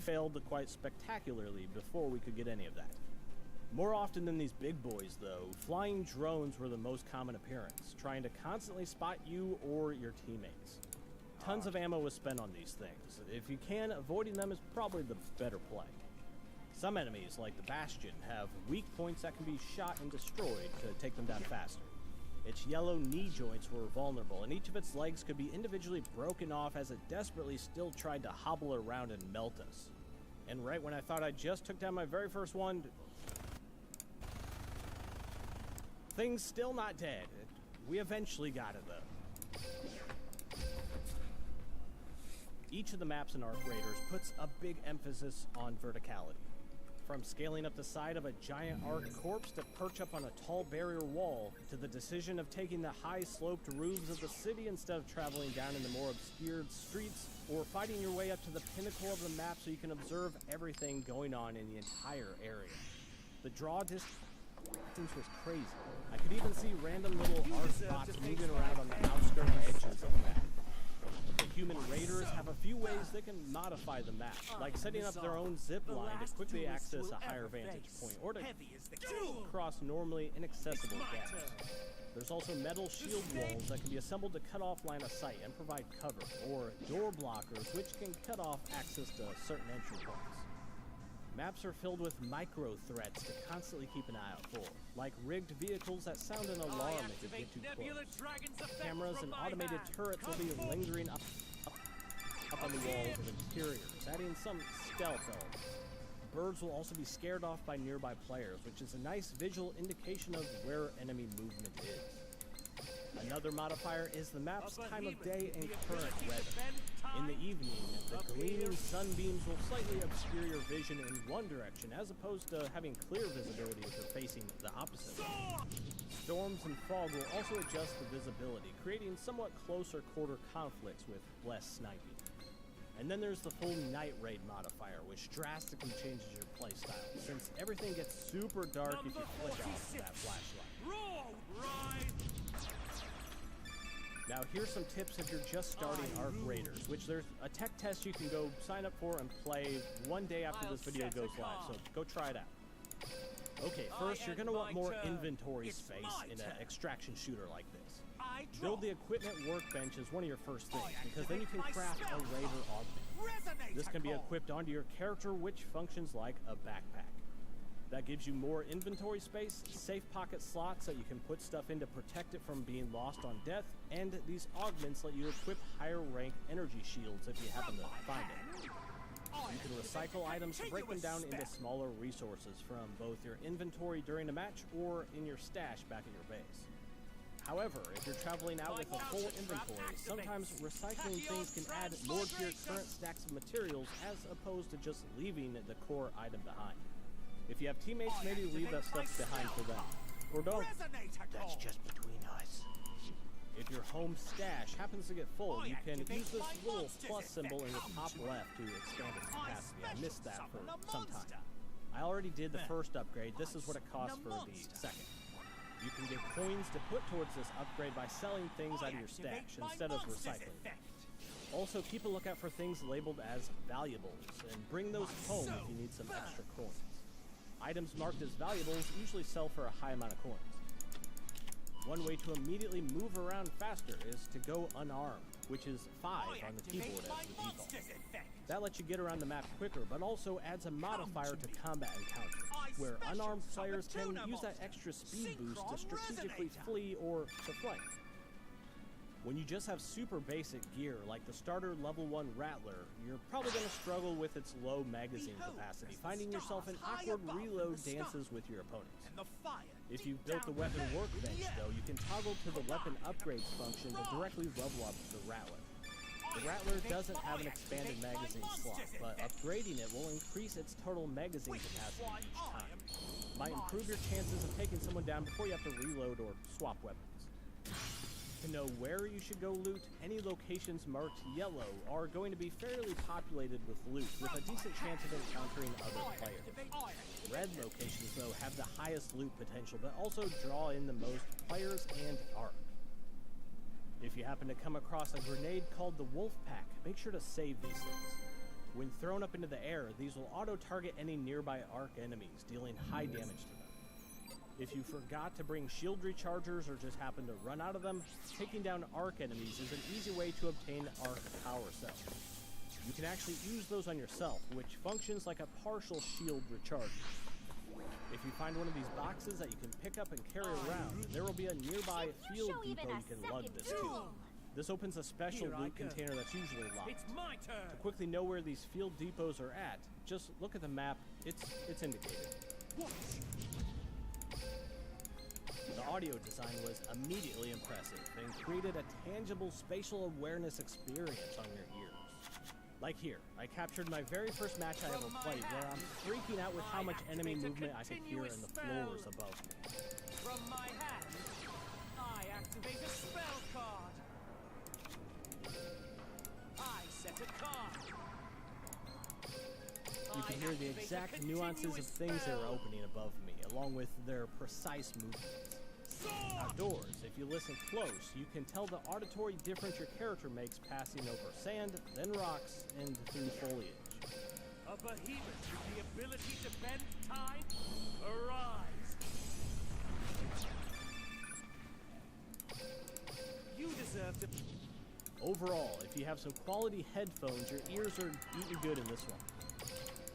failed quite spectacularly before we could get any of that. More often than these big boys, though, flying drones were the most common appearance, trying to constantly spot you or your teammates. Tons of ammo was spent on these things. If you can, avoiding them is probably the better play. Some enemies, like the Bastion, have weak points that can be shot and destroyed to take them down faster. Its yellow knee joints were vulnerable, and each of its legs could be individually broken off as it desperately still tried to hobble around and melt us. And right when I thought I just took down my very first one, things still not dead. We eventually got it, though. Each of the maps in Arc Raiders puts a big emphasis on verticality. From scaling up the side of a giant Arc corpse to perch up on a tall barrier wall, to the decision of taking the high-sloped roofs of the city instead of traveling down in the more obscured streets, or fighting your way up to the pinnacle of the map so you can observe everything going on in the entire area. The draw distance was crazy. I could even see random little Arc spots moving around on the outskirts edges of the map. The human raiders have a few ways they can modify the map, like setting up their own zip line to quickly access a higher vantage point, or to cross normally inaccessible gaps. There's also metal shield walls that can be assembled to cut off line of sight and provide cover, or door blockers which can cut off access to certain entry points. Maps are filled with micro-threats to constantly keep an eye out for, like rigged vehicles that sound an alarm if you get too close. Cameras and automated turrets will be lingering up on the walls of interiors, adding some stealth elements. Birds will also be scared off by nearby players, which is a nice visual indication of where enemy movement is. Another modifier is the map's time of day and current weather. In the evening, the gleaming sunbeams will slightly obscure your vision in one direction, as opposed to having clear visibility if you're facing the opposite way. Storms and fog will also adjust the visibility, creating somewhat closer quarter conflicts with less sniping. And then there's the full night raid modifier, which drastically changes your playstyle, since everything gets super dark if you flick off that flashlight. Now here's some tips if you're just starting Arc Raiders, which there's a tech test you can go sign up for and play one day after this video goes live, so go try it out. Okay, first you're going to want more inventory space in an extraction shooter like this. Build the equipment workbench as one of your first things, because then you can craft a Raider augment. This can be equipped onto your character, which functions like a backpack. That gives you more inventory space, safe pocket slots that you can put stuff in to protect it from being lost on death, and these augments let you equip higher rank energy shields if you happen to find it. You can recycle items to break them down into smaller resources from both your inventory during a match or in your stash back at your base. However, if you're traveling out with a full inventory, sometimes recycling things can add more to your current stacks of materials as opposed to just leaving the core item behind. If you have teammates, maybe leave that stuff behind for them. Or don't. That's just between us. If your home stash happens to get full, you can use this little plus symbol in the top left to expand its capacity. I missed that for some time. I already did the first upgrade. This is what it costs for the second. You can get coins to put towards this upgrade by selling things out of your stash instead of recycling them. Also, keep a lookout for things labeled as valuables, and bring those home if you need some extra coins. Items marked as valuables usually sell for a high amount of coins. One way to immediately move around faster is to go unarmed, which is 5 on the keyboard as the default. That lets you get around the map quicker, but also adds a modifier to combat encounters, where unarmed players can use that extra speed boost to strategically flee or to flank. When you just have super basic gear, like the starter level 1 Rattler, you're probably going to struggle with its low magazine capacity, finding yourself in awkward reload dances with your opponents. If you've built the weapon workbench, though, you can toggle to the weapon upgrades function to directly level up the Rattler. The Rattler doesn't have an expanded magazine slot, but upgrading it will increase its total magazine capacity each time. Might improve your chances of taking someone down before you have to reload or swap weapons. To know where you should go loot, any locations marked yellow are going to be fairly populated with loot, with a decent chance of encountering other players. Red locations, though, have the highest loot potential, but also draw in the most players and Arc. If you happen to come across a grenade called the Wolf Pack, make sure to save these things. When thrown up into the air, these will auto-target any nearby arc enemies, dealing high damage to them. If you forgot to bring shield rechargers or just happen to run out of them, taking down arc enemies is an easy way to obtain arc power cells. You can actually use those on yourself, which functions like a partial shield recharger. If you find one of these boxes that you can pick up and carry around, there will be a nearby field depot you can lug this to. This opens a special loot container that's usually locked. It's my turn. To quickly know where these field depots are at, just look at the map. It's indicated. The audio design was immediately impressive and created a tangible spatial awareness experience on your ears. Like here, I captured my very first match I ever played, where I'm freaking out with how much enemy movement I could hear in the floors above me. From my hand, I activate a spell card. I set a card. You can hear the exact nuances of things that are opening above me, along with their precise movements. Outdoors, if you listen close, you can tell the auditory difference your character makes passing over sand, then rocks, and through foliage. A behemoth with the ability to bend time, arise. You deserve to... Overall, if you have some quality headphones, your ears are eating good in this one.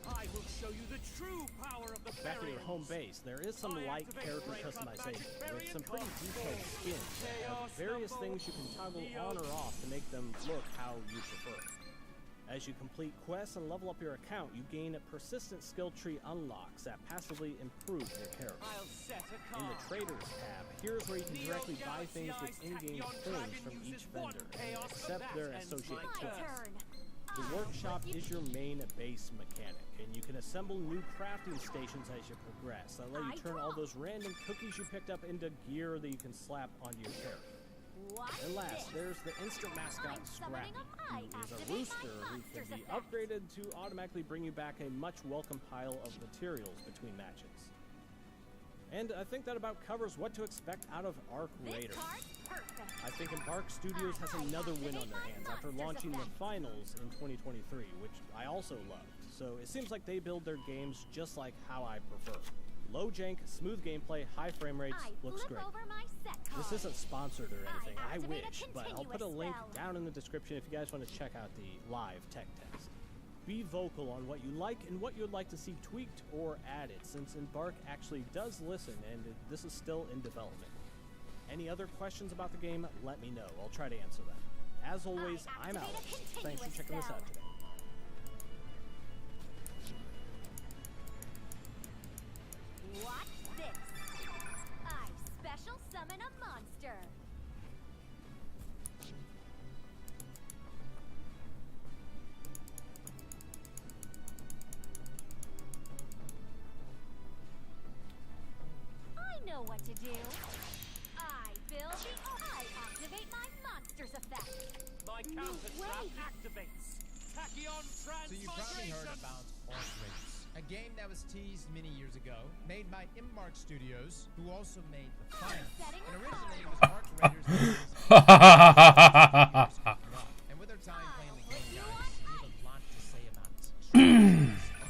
I will show you the true power of the Back at your home base, there is some light character customization, with some pretty detailed skins that have various things you can toggle on or off to make them look how you prefer. As you complete quests and level up your account, you gain persistent skill tree unlocks that passively improve your character. In the Traders tab, here's where you can directly buy things with in-game coins from each vendor and accept their associated quests. The workshop is your main base mechanic, and you can assemble new crafting stations as you progress that let you turn all those random cookies you picked up into gear that you can slap onto your character. And last, there's the instant mascot Scrappy, who is a rooster who can be upgraded to automatically bring you back a much welcome pile of materials between matches. And I think that about covers what to expect out of Arc Raider. I think Embark Studios has another win on their hands after launching the finals in 2023, which I also loved. So it seems like they build their games just like how I prefer. Low jank, smooth gameplay, high frame rates, looks great. This isn't sponsored or anything, I wish, but I'll put a link down in the description if you guys want to check out the live tech test. Be vocal on what you like and what you'd like to see tweaked or added, since Embark actually does listen and this is still in development. Any other questions about the game, let me know. I'll try to answer them. As always, I'm Alex. Thanks for checking this out today. Watch this! I special summon a monster! I know what to do! I activate my monster's effect! My counter trap activates! Tachyon transformation! So you probably heard about Arc Raiders, a game that was teased many years ago, made by Embark Studios, who also made the finals. And originally it was Arc Raiders and with our time playing the game, guys, we have a lot to say about it.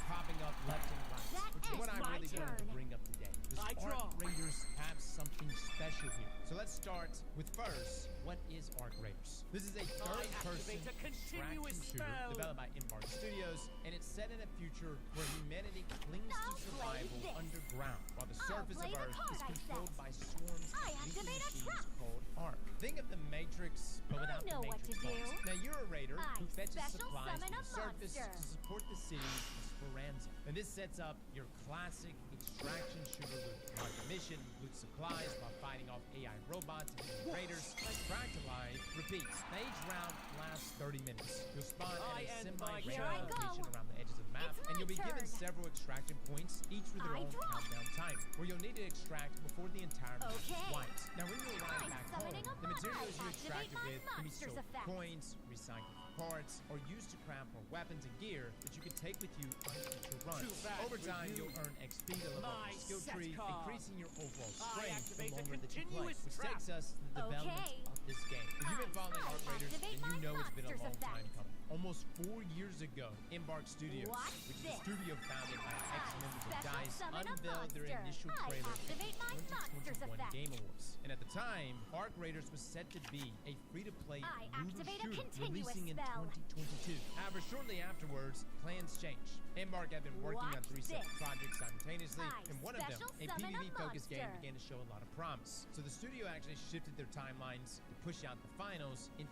Popping up left and right, which is what I really wanted to bring up today. Because Arc Raiders have something special here. So let's start with first, what is Arc Raiders? This is a third-person traction shooter developed by Embark Studios, and it's set in a future where humanity clings to survival underground, while the surface of Earth is controlled by swarms of leaking machines called Arc. Think of the Matrix, but without the Matrix parts. Now you're a raider who fetches supplies from the surface to support the cities of Speranza. And this sets up your classic extraction shooter loop. Mark a mission, loot supplies while fighting off AI robots and raiders. Back to life repeats. Now each round lasts 30 minutes. You'll spawn at a semi-random location around the edges of the map, and you'll be given several extraction points, each with their own countdown time, where you'll need to extract before the entire map is wiped. Now when you arrive back home, the materials you extracted with can be sold for coins, recycled for parts, or used to craft more weapons and gear that you can take with you on future runs. Over time, you'll earn XP to level up your skill tree, increasing your overall strength the longer that you play, which takes us to the development of this game. If you've been following Arc Raiders, then you know it's been a long time coming. almost 4 years ago, Embark Studios, What's which is a this? studio founded by ex-members of Special DICE, summon a unveiled their monster. initial I trailer at the activate my monster's 2021 effect. Game Awards. And at the time, Arc Raiders was set to be a free-to-play I looter activate a shooter continuous releasing in spell. 2022. However, shortly afterwards, plans changed. Embark had been working on Watch 3 separate this. projects simultaneously, I and one of them, special a summon a PvP-focused game, monster. began to show a lot of promise. So the studio actually shifted their timelines to push out the finals in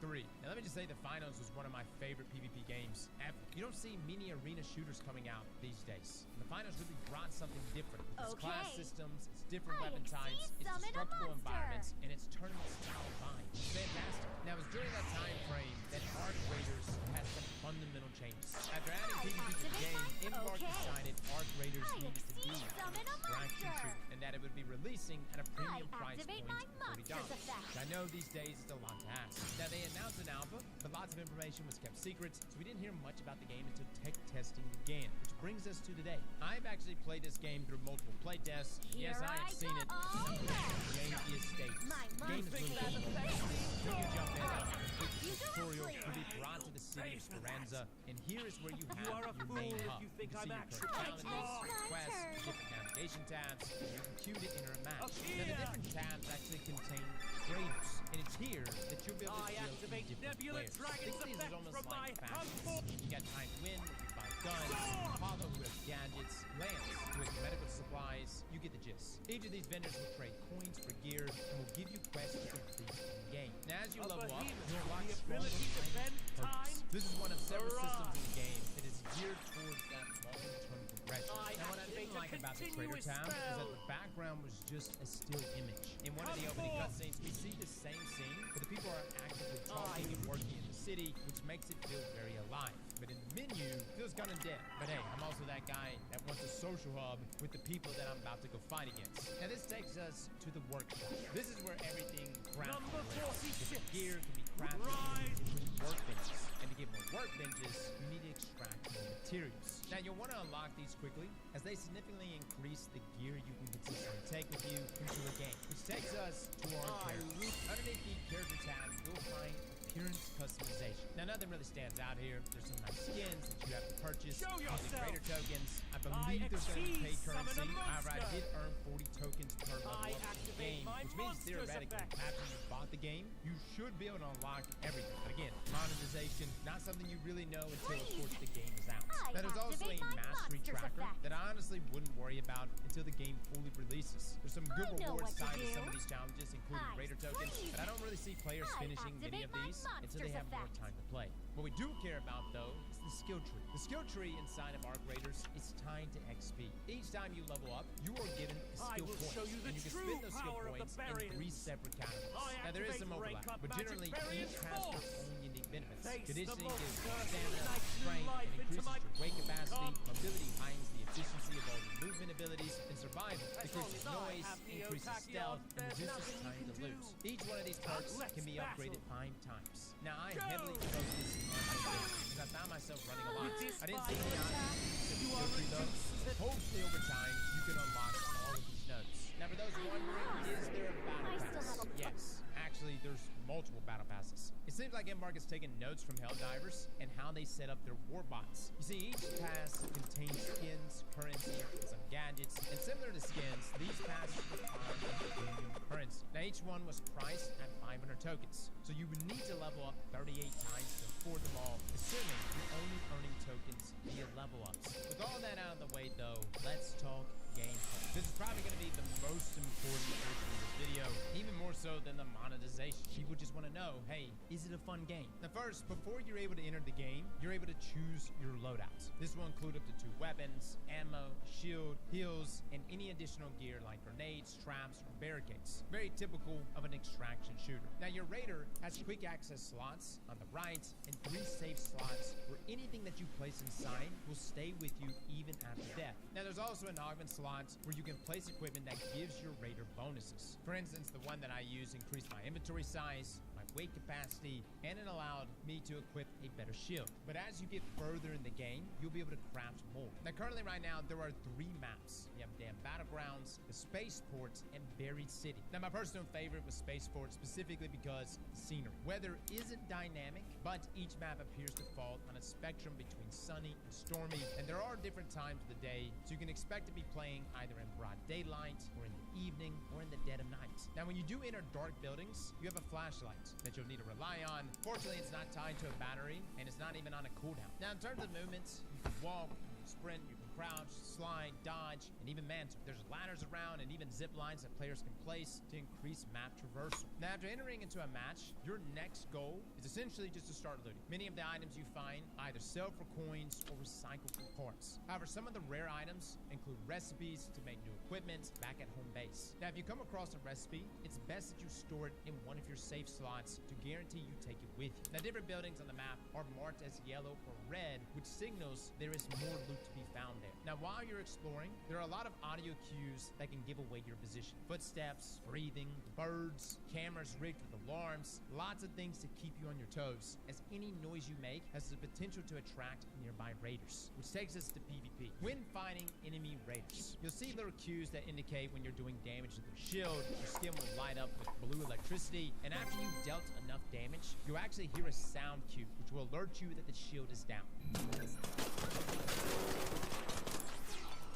2023. Now let me just say the finals was one of my favorite PvP games ever. You don't see many arena shooters coming out these days. And the finals really brought something different. It's class Okay. systems, it's different I weapon types, exceed it's summon a destructible monster. environments, and it's tournament style vibes. It's fantastic. Now it was during that time frame that Arc Raiders had some fundamental changes. After adding I PvP to the activate game, my- Embark okay. decided Arc Raiders I needed to be exceed an summon a extraction monster. shooter, and that it would be releasing at a premium price activate point my of $40. monster's effect. I know these days it's a lot to ask. Now they announced an alpha, but lots of information was kept secret, so we didn't hear much about the game until tech testing began, which brings us to today. I've actually played this game through multiple playtests. Yes, Here I have I seen it. go. The game is staged. My The game is monster really effect. cool. You can jump in on a complete You do it, tutorial. please. You'll be brought to the city of Speranza, and here is where you have are a your fool main if hub. you think can I'm see your actually current It's challenges, my quests, turn. different navigation tabs, and your queue to enter a match. Up Now the here. different tabs actually contain graders, and it's here that you'll be able to I deal activate in different Nebula ways. Dragon's Think of these as effect almost from my like factions. hub. You got Time to Win, where you buy guns, Apollo, who has gadgets, Lance, who has medical supplies. You get the gist. Each of these vendors will trade coins for gear and will give you quests to complete in the game. Now, as you A level up, behemoth you'll unlock with the stronger ability to items bend and perks. time. This is one of several systems in Arise. the game that is geared towards that long-term progression. I Now, what I activate didn't a like about the Trader continuous tab is that spell. the background was just a still image. In one of the Of opening course. cutscenes, we see the same scene, but the people are actively talking and working in the city, which makes it feel very alive. But in the menu, it feels kind of dead. But hey, I'm also that guy that wants a social hub with the people that I'm about to go fight against. Now this takes us to the workshop. This is where everything crafted Number lives. 46. Different gear can be crafted Rise. into workbenches. And to get more workbenches, you need to extract more materials. Now you'll want to unlock these quickly, as they significantly increase the gear you can consistently take with you into a game. Which takes us to our characters. Underneath the character tab, you'll find appearance customization. Now nothing really stands out here. There's some nice skins that you have to purchase Show using yourself. creator tokens. I believe there's going to be paid exceed summon a currency. However, I monster. did earn 40 tokens per level I up in the activate game, my which means monster's theoretically, effect. after you bought the game, you should be able to unlock everything. But again, monetization, not something you really know until, of course, the game is out. I Now, there's also a activate my mastery monster's tracker effect. that I honestly wouldn't worry about until the game fully releases. There's some good I know rewards what to tied to do. some of these challenges, including I raider tokens, freeze but I don't really see players I finishing many of activate my these until they monster's have more effect. time to play. What we do care about, though, is the skill tree. The skill tree inside of Arc Raiders is tied to XP. Each time you level up, you are given a I skill will point, show you the and you can true spend those skill power of the points in 3 Barians. separate categories. I Now, there is activate some rank overlap, up but magic generally Barian each has their force. own unique benefits. Face the Conditioning gives monster, you and stamina, ignites new strength, life and into increases my your weight capacity. Come. Mobility heightens the efficiency of all your movement abilities, and survival As long decreases as I noise, have increases Neo-Tachyon, stealth, and there's reduces nothing you time can to do. lose. Each one of these perks Let's can be upgraded battle. 5 times. Now, I Go. heavily focus on mobility because I found myself running a lot. It is I didn't by see the your option attack. to You skill are tree though. reduced. Hopefully, over time, you can unlock all of these nodes. Now, for those wondering, is there a battle I still pass? have a- Yes. Actually, there's multiple battle passes. It seems like Embark has taken notes from Helldivers and how they set up their war bots. You see, each pass contains skins, currency, and some gadgets. And similar to skins, these passes require premium currency. Now, each one was priced at 500 tokens. So you would need to level up 38 times to afford them all, assuming you're only earning tokens via level ups. With all that out of the way, though, let's talk gameplay. This is probably going to be the most important portion of this video, even more so than the monetization. People just want to know, hey, is it a fun game? Now first, before you're able to enter the game, you're able to choose your loadouts. This will include up to 2 weapons, ammo, shield, heals, and any additional gear like grenades, traps, or barricades. Very typical of an extraction shooter. Now your raider has quick access slots on the right and 3 safe slots where anything that you place inside will stay with you even after death. Now there's also an augment slot where you can place equipment that gives your raider bonuses. For instance, the one that I use increased my inventory size, my weight capacity, and it allowed me to equip a better shield. But as you get further in the game, you'll be able to craft more. Now currently right now, there are 3 maps. You have Damn Battlegrounds, the Spaceport, and Buried City. Now my personal favorite was Spaceport, specifically because the scenery. Weather isn't dynamic, but each map appears to fall on a spectrum between sunny and stormy, and there are different times of the day, so you can expect to be playing either in broad daylight, or in the evening, or in the dead of night. Now when you do enter dark buildings, you have a flashlight that you'll need to rely on. Fortunately, it's not tied to a battery, and it's not even on a cooldown. Now in terms of movements, you can walk, you can sprint, you can crouch, slide, dodge, and even mantle. There's ladders around and even zip lines that players can place to increase map traversal. Now after entering into a match, your next goal is essentially just to start looting. Many of the items you find either sell for coins or recycle for parts. However, some of the rare items include recipes to make new equipment back at home base. Now if you come across a recipe, it's best that you store it in one of your safe slots to guarantee you take it with you. Now different buildings on the map are marked as yellow or red, which signals there is more loot to be found there. Now while you're exploring, there are a lot of audio cues that can give away your position. Footsteps, breathing, birds, cameras rigged with alarms, lots of things to keep you on your toes, as any noise you make has the potential to attract nearby raiders. Which takes us to PvP. When fighting enemy raiders, you'll see little cues that indicate when you're doing damage to their shield. Your skin will light up with blue electricity, and after you've dealt enough damage, you'll actually hear a sound cue, which will alert you that the shield is down.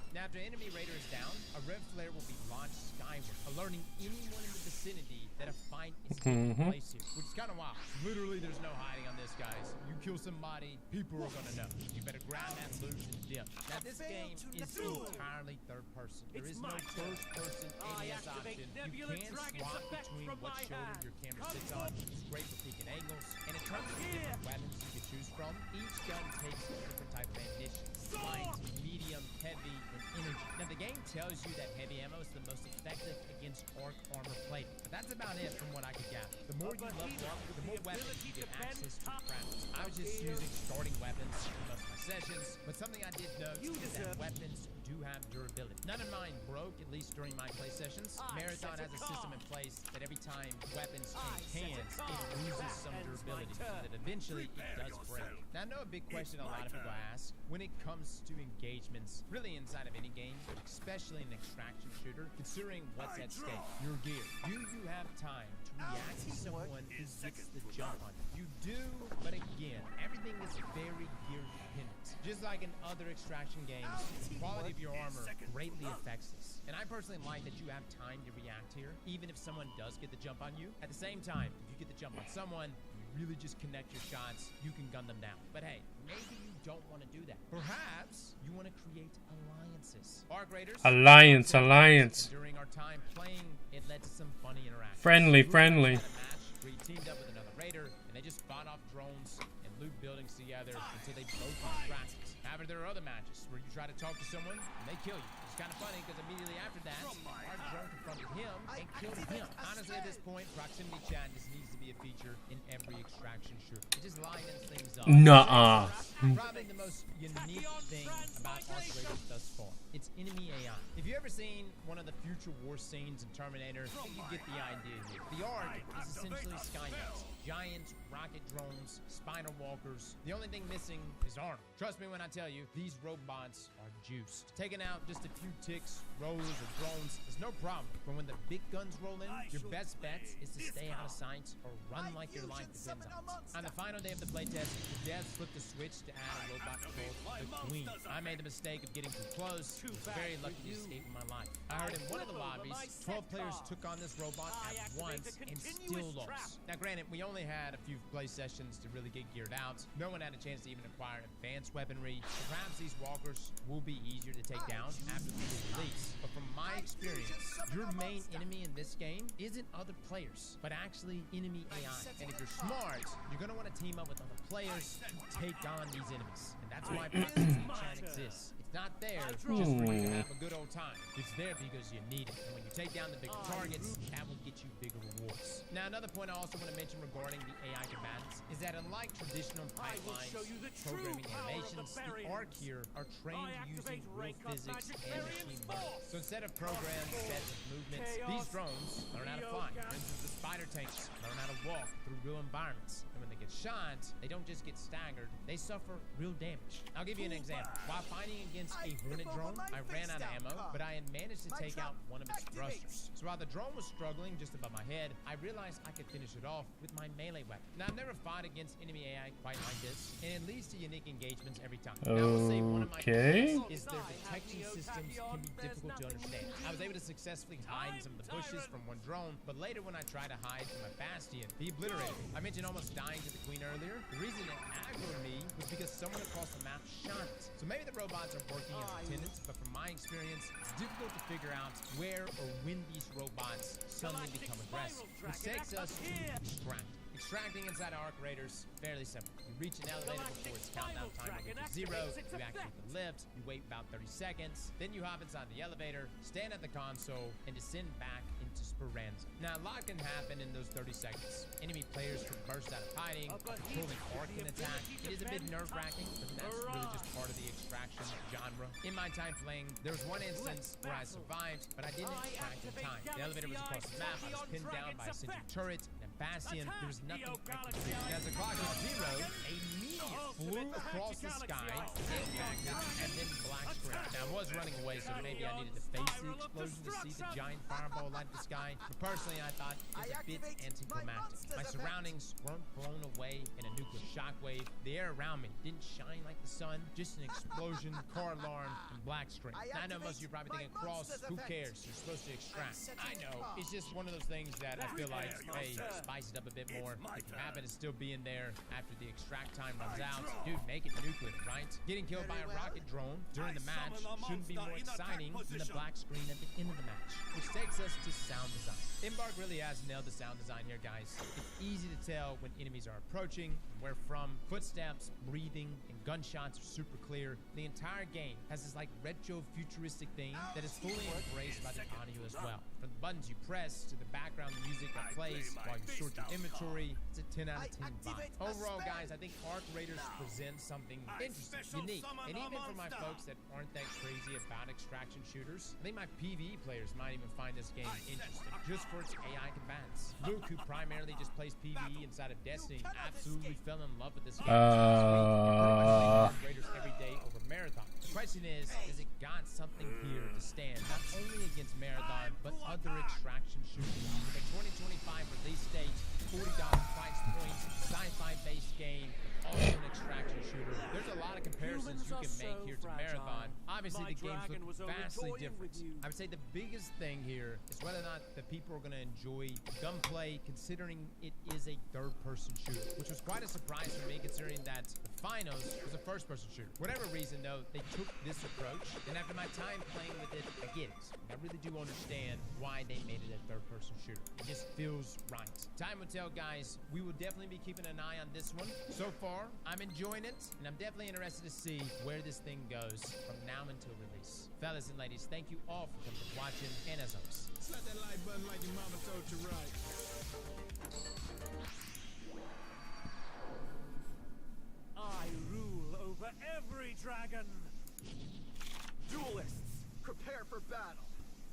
Now after enemy raider is down, a red flare will be launched skyward, alerting anyone in the vicinity that a fight is taking place here, which is kind of wild. Literally, there's no hiding on this, guys. You kill somebody, people are gonna know. You better grab that loot and dip. Now this game is entirely third person. There is no first person ADS option. You can swap between what shoulder your camera sits on, which is great for peeking angles. And in terms of the different weapons you can choose from, each gun takes a different type of ammunition. Light, medium, heavy, and energy. Now the game tells you that heavy ammo is the most effective against arc armor plating. But that's about it from what I could gather. The more you level up, the more weapons you get access to craft. I was just using starting weapons for most of my sessions, but something I did note is that weapons do have durability. None of mine broke, at least during my play sessions. Marathon has a system in place that every time weapons change hands, it loses some durability, so that eventually it does break. Now I know a big question a lot of people ask, when it comes to engagements, really inside of any game, but especially an extraction shooter, considering what's at stake, your gear. Do you have time to react to someone who gets the jump on you? You do, but again, everything is very gear dependent. Just like in other extraction games, the quality of your armor greatly affects this. And I personally like that you have time to react here, even if someone does get the jump on you. At the same time, if you get the jump on someone, you really just connect your shots, you can gun them down. But hey, maybe you don't want to do that. Perhaps you want to create alliances. Arc Raiders. Alliance. During our time playing, it led to some funny interactions. Friendly. We teamed up with another raider, and they just fought off drones and loot buildings together until they both got crashes. However, there are other matches where you try to talk to someone and they kill you. It's kind of funny because immediately after that, our drone confronted him and killed him. Honestly, at this point, proximity chat just needs to be a feature in every extraction shooter. It just lightens things up. Nuh-uh. Probably the most unique thing about Arc Raiders thus far. It's enemy AI. If you ever seen one of the future war scenes in Terminator, you get the idea here. The Ark is essentially Skynet. Giant rocket drones, spider walkers. The only thing missing is armor. Trust me when I tell you, these robots are juiced. Taking out just a few ticks, rollers, or drones is no problem. But when the big guns roll in, your best bet is to stay out of sight or run like your life depends on it. On the final day of the playtest, the devs flipped the switch to add a robot called the Queen. I made the mistake of getting too close. I was very lucky to escape with my life. I heard in one of the lobbies, 12 players took on this robot at once and still lost. Now granted, we only had a few play sessions to really get geared out. No one had a chance to even acquire advanced weaponry. Perhaps these walkers will be easier to take down after the release. But from my experience, your main enemy in this game isn't other players, but actually enemy AI. And if you're smart, you're going to want to team up with other players to take on these enemies. And that's why proximity chat exists. exists. It's not there just for you to have a good old time. It's there because you need it. And when you take down the bigger targets, that will get you bigger rewards. Now, another point I also want to mention regarding the AI combatants is that unlike traditional pipelines, programming animations, the ARC here are trained using real physics and machine learning. So instead of programs, sets, and movements, these drones learn how to fly. For instance, the spider tanks learn how to walk through real environments. And when they get shot, they don't just get staggered, they suffer real damage. I'll give you an example. While fighting against a Hornet drone, I ran out of ammo, but I had managed to take out one of its thrusters. So while the drone was struggling just above my head, I realized I could finish it off with my melee weapon. Now, I've never fought against enemy AI quite like this, and it leads to unique engagements every time. Now, I will say one of my complaints is their detection systems can be difficult to understand. I was able to successfully hide in some of the bushes from one drone, but later when I tried to hide from a bastion, he obliterated me. I mentioned almost dying to the queen earlier. The reason it aggroed me was because someone across the map shot it. So maybe the robots are working as intended, but from my experience, it's difficult to figure out where or when these robots suddenly become aggressive, which takes us to extract. Extracting inside ARC Raiders, fairly simple. You reach an elevator before its countdown timer reaches 0, you activate the lift, you wait about 30 seconds, then you hop inside the elevator, stand at the console, and descend back into Speranza. Now, a lot can happen in those 30 seconds. Enemy players can burst out of hiding, a patrolling ARC can attack. It is a bit nerve-wracking, but that's really just part of the extraction genre. In my time playing, there was one instance where I survived, but I didn't extract in time. The elevator was across the map, I was pinned down by a sentry turret, and a bastion, there was nothing I could do. As the clock hit 0, a meteor flew across the sky, impacted, and then black screen. Now, I was running away, so maybe I needed to face the explosion to see the giant fireball light the sky. But personally, I thought it was a bit anticlimactic. My surroundings weren't blown away in a nuclear shockwave. The air around me didn't shine like the sun, just an explosion, car alarm, and black screen. Now, I know most of you are probably thinking, Cross, who cares? You're supposed to extract. I know. It's just one of those things that I feel like, hey, spice it up a bit more. If you happen to still be in there after the extract time runs out, dude, make it nuclear, right? Getting killed by a rocket drone during the match shouldn't be more exciting than the black screen at the end of the match. Which takes us to sound design. Embark really has nailed the sound design here, guys. It's easy to tell when enemies are approaching, where from. Footsteps, breathing, and gunshots are super clear. The entire game has this like retro futuristic theme that is fully embraced by the audio as well. From the buttons you press to the background music that plays while you sort your inventory, it's a 10 out of 10 vibe. Overall, guys, I think ARC Raiders presents something interesting, unique, and even for my folks that aren't that crazy about extraction shooters, I think my PvE players might even find this game interesting, just for its AI combatants. Luke, who primarily just plays PvE inside of Destiny, absolutely fell in love with this game. Raiders every day over Marathon. The question is it got something here to stand not only against Marathon, but other extraction shooters? With a 2025 release date, $40 price point, sci-fi-based game, also an extraction shooter. There's a lot of comparisons you can make here to Marathon. Obviously, the games look vastly different. I would say the biggest thing here is whether or not the people are going to enjoy gunplay, considering it is a third-person shooter, which was quite a surprise for me, considering that the Finals was a first-person shooter. Whatever reason, though, they took this approach, and after my time playing with it, I get it. I really do understand why they made it a third-person shooter. It just feels right. Time will tell, guys. We will definitely be keeping an eye on this one. So far, I'm enjoying it, and I'm definitely interested to see where this thing goes from now until release. Fellas and ladies, thank you all for coming and watching, and as always, Slap that like button like your mama told you right. I rule over every dragon. Duelists, prepare for battle.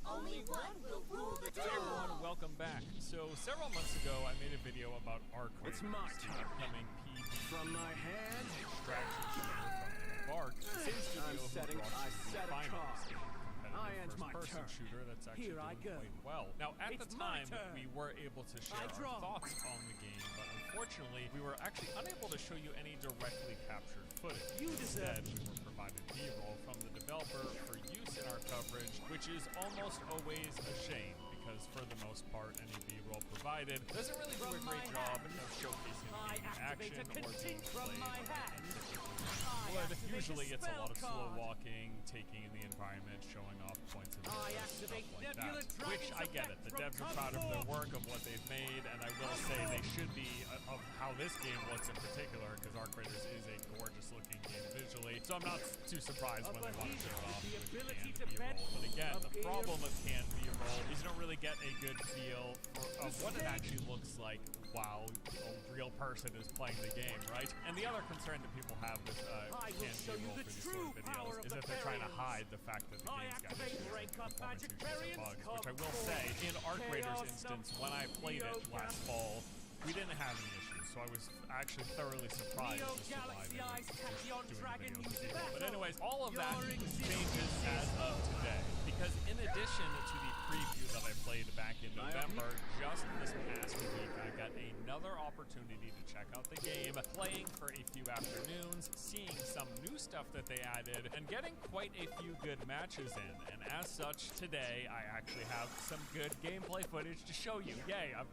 Only one will rule the Hey everyone, duel. welcome back. So several months ago, I made a video about ARC It's Raiders, my the turn. upcoming PvP From my hand, extraction shooter from Embark. Same studio who setting- brought I us the set a Finals, card. a competitive I end my first-person turn. shooter that's actually Here I doing go. quite well. Now, at It's the my time, turn. we were able to share I draw. our thoughts on the game, but unfortunately, we were actually unable to show you any directly captured footage. You deserve Instead, we were provided B-roll from the developer for use in our coverage, which is almost always a shame, because for the most part, any B-roll provided doesn't really do a great job of showcasing the I game in activate action a or being continct from played my the way hand. it typically I would. activate Usually a it's a lot of spell slow card. walking, taking in the environment, showing off points of I interest, stuff activate like Nebula that. Dragon's Which I get it. The devs are proud of their work, of what they've made, and I will say they should be of how this game looks in particular, because Arc Raiders is a gorgeous-looking game visually. So I'm not too surprised when they want to show it off The with ability canned to bend B-roll. But again, the up problem with canned B-roll is you don't really get a good feel of what it actually looks like while a real person is playing the game, right? And the other concern that people have with canned B-roll for these sort of videos is that they're trying to hide the fact that the game's got issues, performance issues, and bugs, which I will say, in Arc Raiders instance, when I played it last fall, we didn't have any issues, so I was actually thoroughly surprised as to why they were just doing the videos with B-roll. But anyways, all of that changes as of today, because in addition to the preview that I played back in November, just this past week, I got another opportunity to check out the game, playing for a few afternoons, seeing some new stuff that they added, and getting quite a few good matches in. And as such, today, I actually have some good gameplay footage to show you. Yay, I'm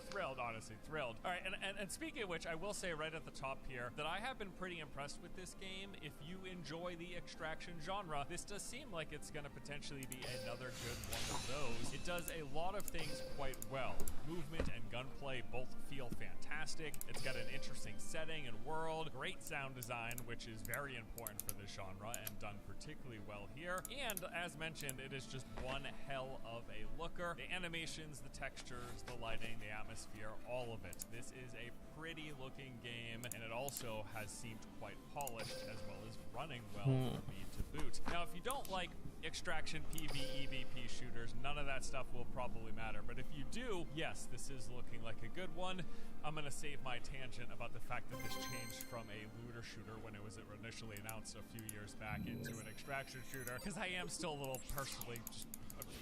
thrilled, honestly, thrilled. All right, and speaking of which, I will say right at the top here that I have been pretty impressed with this game. If you enjoy the extraction genre, this does seem like it's going to potentially be another good one of those. It does a lot of things quite well. Movement and gunplay both feel fantastic. It's got an interesting setting and world, great sound design, which is very important for this genre and done particularly well here. And as mentioned, it is just one hell of a looker. The animations, the textures, the lighting, the atmosphere, all of it. This is a pretty looking game, and it also has seemed quite polished as well as running well for me to boot. Now, if you don't like extraction, PvEVP shooters, none of that stuff will probably matter. But if you do, yes, this is looking like a good one. I'm going to save my tangent about the fact that this changed from a looter shooter when it was initially announced a few years back into an extraction shooter, because I am still a little personally just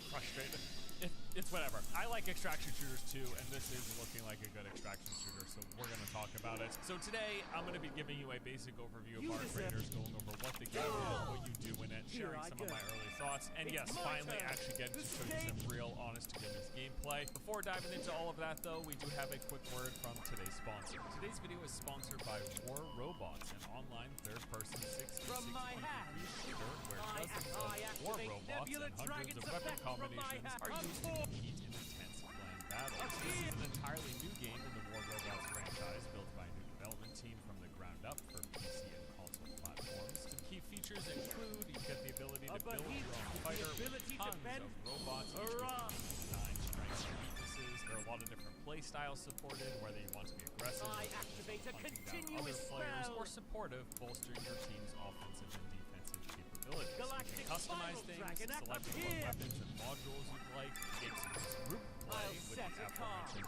frustrated. It's whatever. I like extraction shooters too, and this is looking like a good extraction shooter, so we're going to talk about it. So today, I'm going to be giving you a basic overview of Arc Raiders, going over what the game is, what you do in it, sharing some of my early thoughts, and yes, finally actually getting to show you some real, honest-to-goodness gameplay. Before diving into all of that, though, we do have a quick word from today's sponsor. Today's video is sponsored by War Robots, an online third-person 6v6 shooter where dozens of War Robots and hundreds of weapon combinations are used to compete in intense planned battles. This is an entirely new game in the War Robots franchise, built by a new development team from the ground up for PC and console platforms. Some key features include you get the ability to build your own fighter with tons of robots, each with unique design, strengths, and weaknesses. There are a lot of different play styles supported, whether you want to be aggressive, hunting down other players, or supportive, bolstering your team's offensive and defensive capabilities. You can customize things, selecting what weapons and modules you'd like, get some group play with the aforementioned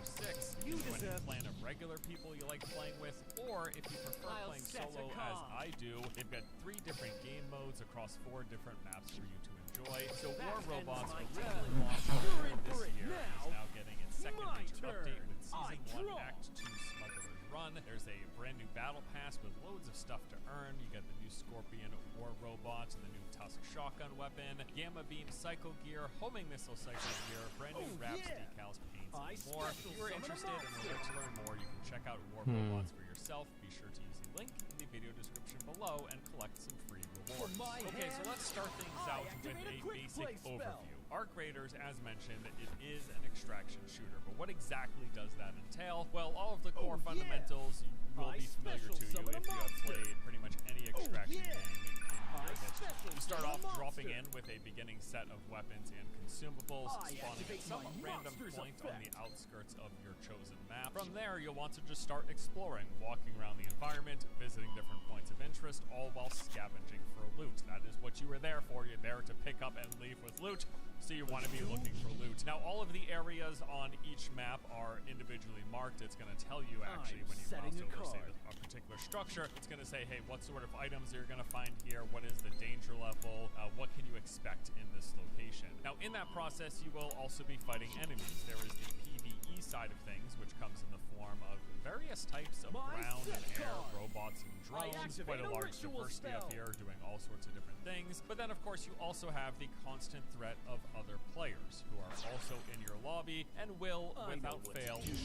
6v6. You can join a clan of regular people you like playing with, or if you prefer playing solo as I do, they've got 3 different game modes across 4 different maps for you to enjoy. So War Robots originally launched earlier this year is now getting its second major update with Season 1 Act 2 Smuggler's Run. There's a brand new battle pass with loads of stuff to earn. You got the new Scorpion War Robots and the new Tusk shotgun weapon, Gamma Beam Psycho Gear, Homing Missile Psycho Gear, brand new wraps, decals, paints, and more. If you are interested and would like to learn more, you can check out War Robots for yourself. Be sure to use the link in the video description below and collect some free rewards. Okay, so let's start things out with a basic overview. Arc Raiders, as mentioned, it is an extraction shooter, but what exactly does that entail? Well, all of the core fundamentals will be familiar to you if you have played pretty much any extraction game in your history. You start off dropping in with a beginning set of weapons and consumables, spawning at some random point on the outskirts of your chosen map. From there, you'll want to just start exploring, walking around the environment, visiting different points of interest, all while scavenging for loot. That is what you were there for. You're there to pick up and leave with loot, so you want to be looking for loot. Now, all of the areas on each map are individually marked. It's going to tell you, actually, when you mouse over, say, a particular structure, it's going to say, hey, what sort of items you're going to find here, what is the danger level, what can you expect in this location. Now, in that process, you will also be fighting enemies. There is the PvE side of things, which comes in the form of various types of ground and air robots and drones. Quite a large diversity up here, doing all sorts of different things. But then, of course, you also have the constant threat of other players who are also in your lobby and will, without fail, shoot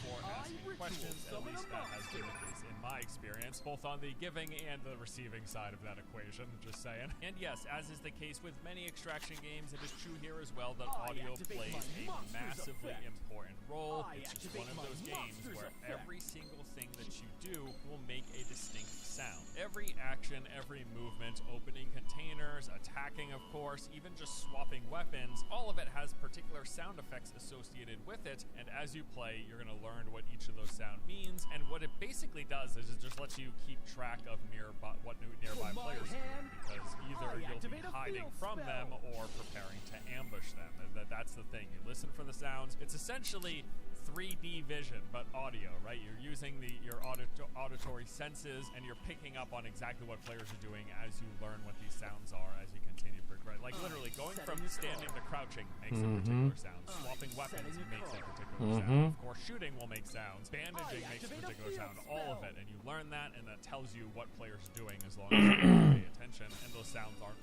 before asking questions. At least that has been the case in my experience, both on the giving and the receiving side of that equation, just saying. And yes, as is the case with many extraction games, it is true here as well that audio plays a massively important role. It's just one of those games where every single thing that you do will make a distinct sound. Every action, every movement, opening containers, attacking, of course, even just swapping weapons, all of it has particular sound effects associated with it, and as you play, you're going to learn what each of those sound means, and what it basically does is it just lets you keep track of what nearby players are doing, because either you'll be hiding from them or preparing to ambush them. That's the thing. You listen for the sounds. It's essentially 3D vision, but audio, right? You're using your auditory senses, and you're picking up on exactly what players are doing as you learn what these sounds are as you continue to progress. Like literally going from standing to crouching makes a particular sound. Swapping weapons makes a particular sound. Of course, shooting will make sounds. Bandaging makes a particular sound. All of it, and you learn that, and that tells you what players are doing as long as you pay attention. And those sounds aren't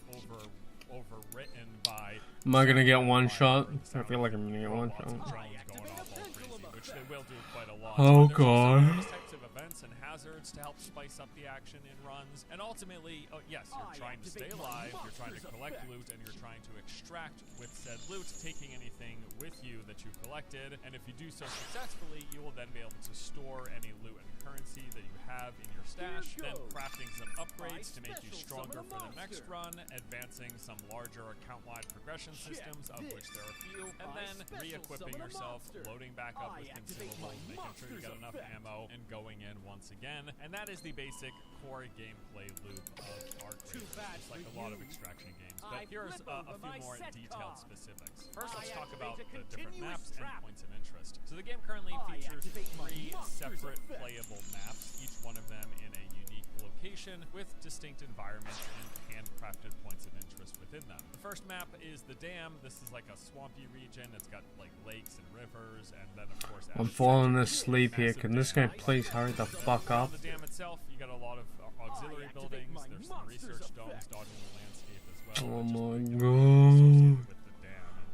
overwritten by. Am I gonna get one shot? I feel like I'm gonna get one shot. Drones going off all crazy, which they will do quite a lot. Oh There's god. various types of events and hazards to help spice up the action in runs, and ultimately, yes, you're trying to stay alive, you're trying to collect loot, and you're trying to extract with said loot, taking anything with you that you collected, and if you do so successfully, you will then be able to store any loot and currency that you have in your stash, then crafting some upgrades to make you stronger for the next run, advancing some larger account-wide progression systems, of which there are a few, and then re-equipping yourself, loading back up with consumables, making sure you got enough ammo, and going in once again. And that is the basic core gameplay loop of Arc Raiders, just like a lot of extraction games. But here's a few more detailed specifics. First, let's talk about the different maps and points of interest. So the game currently features 3 separate playable maps, each one of them in a unique location with distinct environments and handcrafted points of interest within them. The first map is the Dam. This is like a swampy region. It's got like lakes and rivers, and then of course I'm falling asleep here. Can this guy please hurry the fuck up? On the dam itself, you got a lot of auxiliary buildings. There's some research domes dotting the landscape as well. Oh my god.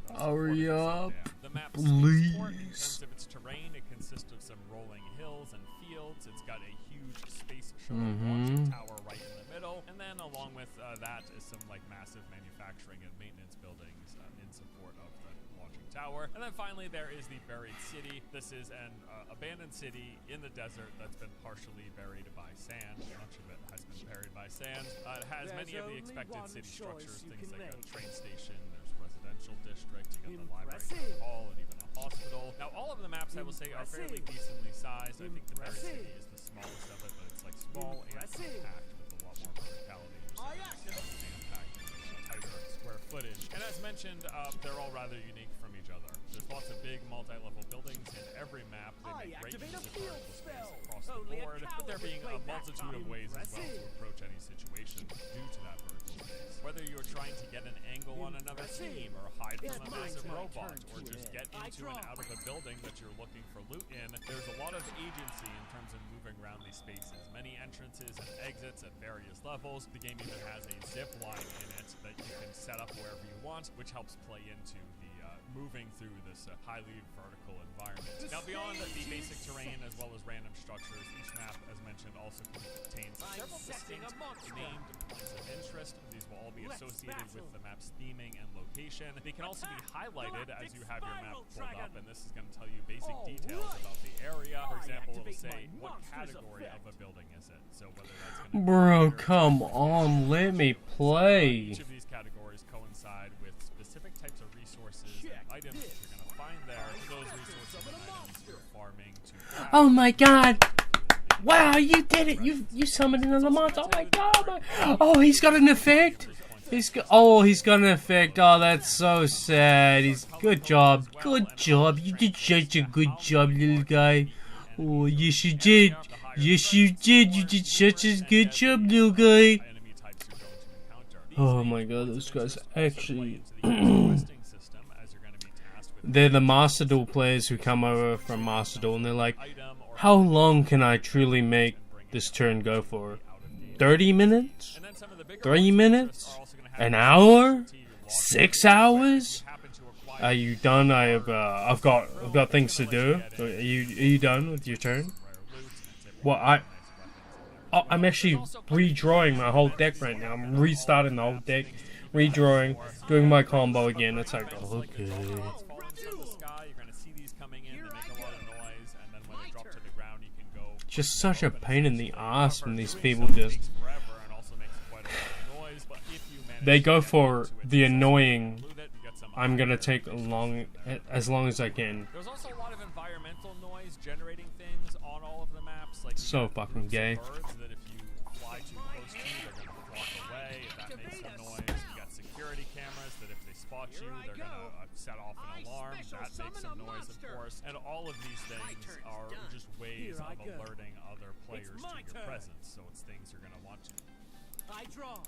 Hurry up, The map in terms please. of its terrain, it consists of some rolling hills and fields. It's got a huge space shuttle launching tower right in the middle, and then along with that is some like massive manufacturing and maintenance buildings in support of the launching tower. And then finally there is the buried city. This is an abandoned city in the desert that's been partially buried by sand. Much of it has been buried by sand. It has many of the expected city structures, things like a train station, there's residential district, you got the library, town hall, and even a hospital. Now all of the maps I will say are fairly decently sized. I think the buried city is the smallest of it, but it's like small and compact with a lot more verticality. Jam-packed, tighter square footage. And as mentioned, they're all rather unique from each other. There's lots of big multi-level buildings in every map. They make great use of vertical space across the board, but there being a multitude of ways as well to approach any situation due to that vertical space. Whether you're trying to get an angle on another team, or hide from a massive robot, or just get into and out of a building that you're looking for loot in, there's a lot of agency in terms of moving around these spaces. Many entrances and exits at various levels. The game even has a zip line in it that you can set up wherever you want, which helps play into the moving through this highly vertical environment. Now beyond the basic terrain as well as random structures, each map, as mentioned, also contains several distinct named points of interest. These will all be associated with the map's theming and location. They can also be highlighted as you have your map pulled up, and this is going to tell you basic details about the area. For example, it will say what category of a building is it. So whether that's going to Bro, come on, let me play. each of these categories coincide with specific types of resources and items that you're going to find there. Those resources and items you're farming to craft. Oh my god! Wow, you did it! You summoned another monster! Oh my god! Oh, he's got an effect! He's got an effect. Oh, that's so sad. Good job. Good job. You did such a good job, little guy. Oh, yes you did. Yes you did. You did such a good job, little guy. Oh my god, those guys actually... they're the Master Duel players who come over from Master Duel, and they're like, how long can I truly make this turn go for? 30 minutes? 3 minutes? An hour? 6 hours? Are you done? I've got things to do. Are you done with your turn? Well, I'm actually redrawing my whole deck right now. I'm restarting the whole deck, redrawing, doing my combo again. It's like, okay. Just such a pain in the ass when these people just... They go for the annoying... I'm gonna take as long as I can. There's also a lot of environmental noise generating things on all of the maps. Like so fucking gay. Birds that if you fly too close to, they're gonna walk away. That makes some noise. You got security cameras that if they spot you, they're gonna set off an alarm. That makes some noise, of course. And all of these things are just ways of alerting other players to your presence. So it's things you're gonna want to. I draw.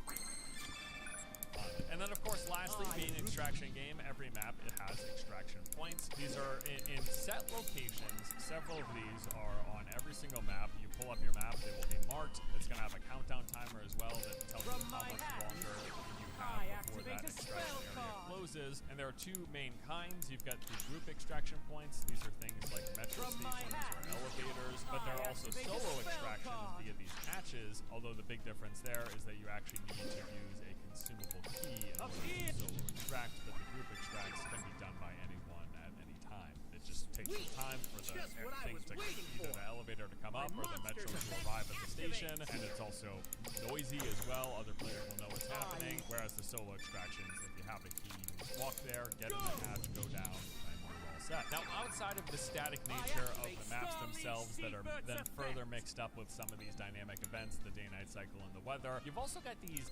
And then, of course, lastly, being an extraction game, every map it has extraction points. These are in set locations. Several of these are on every single map. You pull up your map, they will be marked. It's going to have a countdown timer as well that tells you how much longer you have before that extraction area closes. And there are two main kinds. You've got the group extraction points. These are things like metro stations or elevators, but there are also solo extractions via these hatches, although the big difference there is that you actually need to use a consumable key in order to solo extract, but the group extracts can be done by anyone at any time. It just takes some time for the thing to either the elevator to come up or the metro to arrive at the station, and it's also noisy as well. Other players will know what's happening, whereas the solo extractions, if you have a key, you just walk there, get in the hatch, go down, and you're all set. Now, outside of the static nature of the maps themselves that are then further mixed up with some of these dynamic events, the day-night cycle and the weather, you've also got these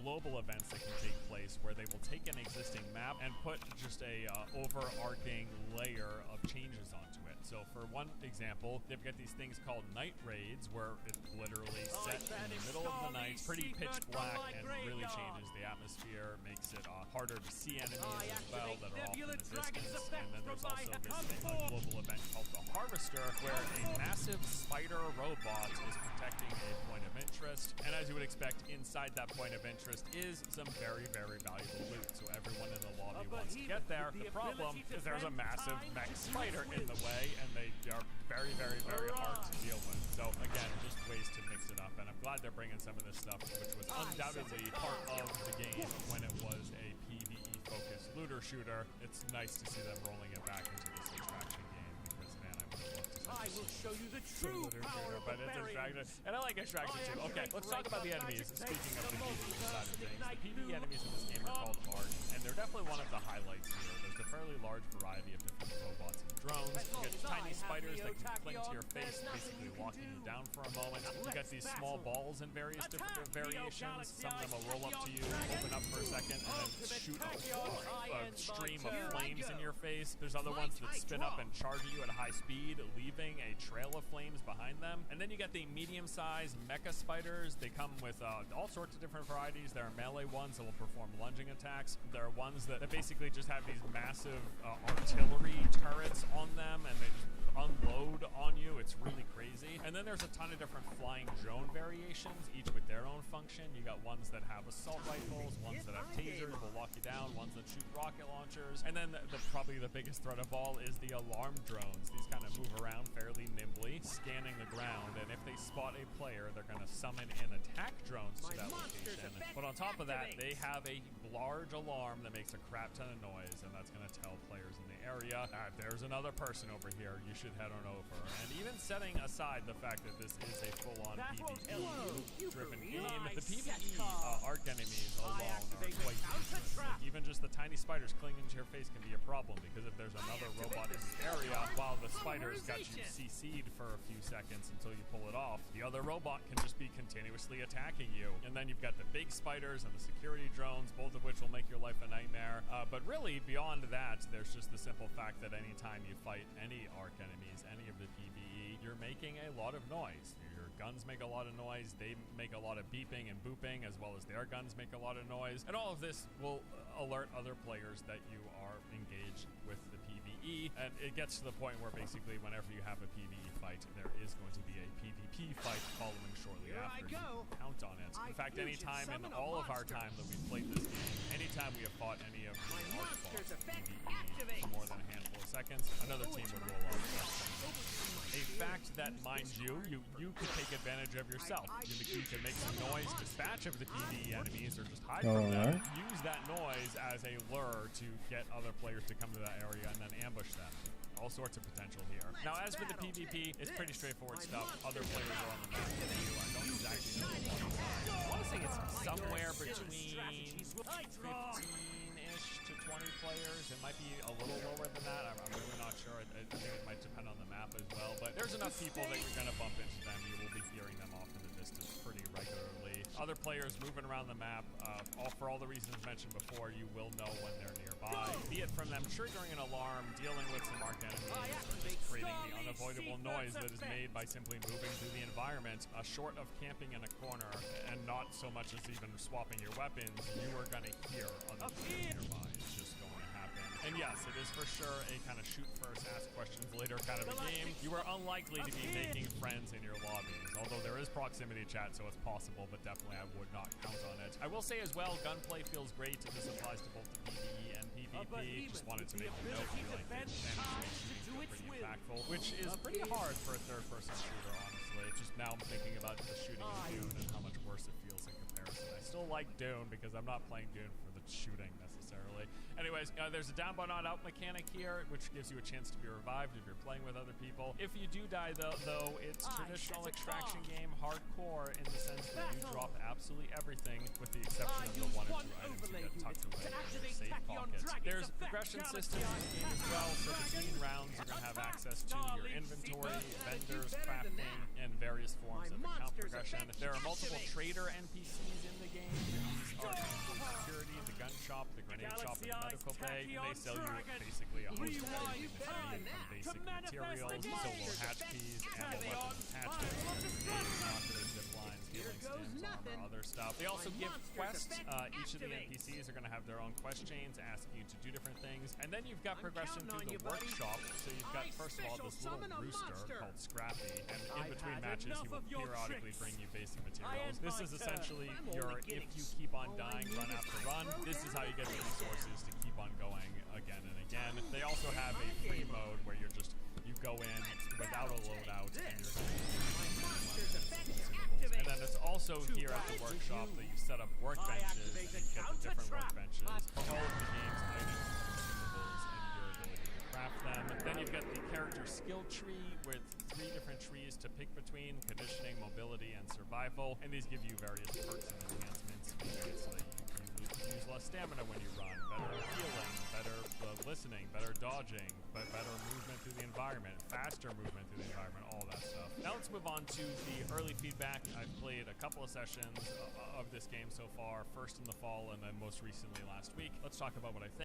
global events that can take place where they will take an existing map and put just a overarching layer of changes onto it. So for one example, they've got these things called night raids where it's literally set in the middle of the night, pretty pitch black, and really changes the atmosphere, makes it harder to see enemies as well that are off in the distance. And then there's also this global event called the Harvester where a massive spider robot is protecting a point of interest. And as you would expect, inside that point of interest is some very, very valuable loot. So everyone in the lobby wants to get there. The problem is there's a massive mech spider in the way, and they are very, very, very hard to deal with. So again, just ways to mix it up. And I'm glad they're bringing some of this stuff, which was undoubtedly part of the game when it was a PvE-focused looter shooter. It's nice to see them rolling it back into this extraction game because, man, I would have loved to see I will show you the true power of but it's extraction. And I like extraction too. Okay, let's talk about the enemies. Speaking of the PvE side of things, the PvE enemies in this game are called Arc, and they're definitely one of the highlights here. There's a fairly large variety of different robots and drones. You got tiny spiders that can cling to your face, basically locking you down for a moment. You got these small balls in various different variations. Some of them will roll up to you, open up for a second, and then shoot a stream of flames in your face. There's other ones that spin up and charge at you at high speed, leaving a trail of flames behind them. And then you got the medium-sized mecha spiders. They come with all sorts of different varieties. There are melee ones that will perform lunging attacks. There are ones that basically just have these massive artillery turrets on them, and they just unload on you. It's really crazy. And then there's a ton of different flying drone variations, each with their own function. You got ones that have assault rifles, ones that have tasers, will lock you down, ones that shoot rocket launchers. And then probably the biggest threat of all is the alarm drones. These kind of move around fairly nimbly, scanning the ground, and if they spot a player, they're going to summon in attack drones to that location. But on top of that, they have a large alarm that makes a crap ton of noise, and that's going to tell players in the area, there's another person over here, you should head on over. And even setting aside the fact that this is a full-on PvE-driven game, the PvE arc enemies alone are quite dangerous. Like, even just the tiny spiders clinging to your face can be a problem, because if there's another robot in the area, while the spiders got you CC'd for a few seconds until you pull it off, the other robot can just be continuously attacking you. And then you've got the big spiders and the security drones, both of which will make your life a nightmare. But really, beyond that, there's just the simple fact that anytime you fight any arc enemies, any of the PvE, you're making a lot of noise. Your guns make a lot of noise, they make a lot of beeping and booping, as well as their guns make a lot of noise. And all of this will alert other players that you are engaged with the PvE, and it gets to the point where basically whenever you have a PvE fight, there is going to be a PvP fight following shortly after. You count on it. In fact, any time in all of our time that we've played this game, anytime we have fought any of the hard boss PvE for more than a handful of seconds, another team would roll off. A fact that, mind you, you could take advantage of yourself. You can make some noise, dispatch of the PvE enemies, or just hide from them. Use that noise as a lure to get other players to come to that area and then ambush them. All sorts of potential here. Now, as for the PvP, it's pretty straightforward stuff. Other players are on the map. I don't exactly know what I want to say it's somewhere between 15-ish to 20 players. It might be a little lower than that. I'm really not sure. I think it might depend on the map as well. But there's enough people that you're going to bump into them. You will be hearing them off in the distance pretty regularly. Other players moving around the map, for all the reasons mentioned before, you will know when they're nearby. Be it from them triggering an alarm, dealing with some marked enemies, or just creating the unavoidable noise that is made by simply moving through the environment. Short of camping in a corner, and not so much as even swapping your weapons, you are going to hear other players nearby. It's just going to happen. And yes, it is for sure a kind of shoot first, ask questions later kind of a game. You are unlikely to be making friends in your lobbies, although there is proximity chat, so it's possible, but definitely I would not count on it. I will say as well, gunplay feels great. This applies to both the PvE and PvP. Just wanted to make the note, feel like the shooting pretty impactful, which is pretty hard for a third-person shooter, honestly. Just now I'm thinking about the shooting in Dune and how much worse it feels in comparison. I still like Dune because I'm not playing Dune for the shooting necessarily. Anyways, there's a down but not out mechanic here, which gives you a chance to be revived if you're playing with other people. If you do die, though, it's traditional extraction game hardcore in the sense that you drop absolutely everything with the exception of the one or two items you get tucked away in your safe pocket. There's progression systems in the game as well, so between rounds you're going to have access to your inventory, vendors, crafting, and various forms of account progression. There are multiple trader NPCs in the game. These are security, the gun shop, the grenade shop, and the medical bay. They sell you basically a host of items from basic materials, solo hatch keys, ammo weapons attachments, binoculars, zip lines, healing stems, armor, other stuff. They also give quests. Each of the NPCs are going to have their own quest chains asking you to do different things. And then you've got progression through the workshop. So you've got, first of all, this little rooster called Scrappy. And in between matches, he will periodically bring you basic materials. This is essentially your, if you keep on dying, run after run. This is how you get the resources to keep on going again and again. They also have a free mode where you go in without a loadout and you're and then it's also here at the workshop that you set up workbenches and you get the different workbenches for all of the game's items, consumables, and your ability to craft them. Then you've got the character skill tree with 3 different trees to pick between: conditioning, mobility, and survival. And these give you various perks and enhancements, making it so that you use less stamina when you run, better healing, better listening, better dodging, but better movement through the environment, faster movement through the environment, all that stuff. Now let's move on to the early feedback. I've played a couple of sessions of this game so far, first in the fall and then most recently last week. Let's talk about what I think.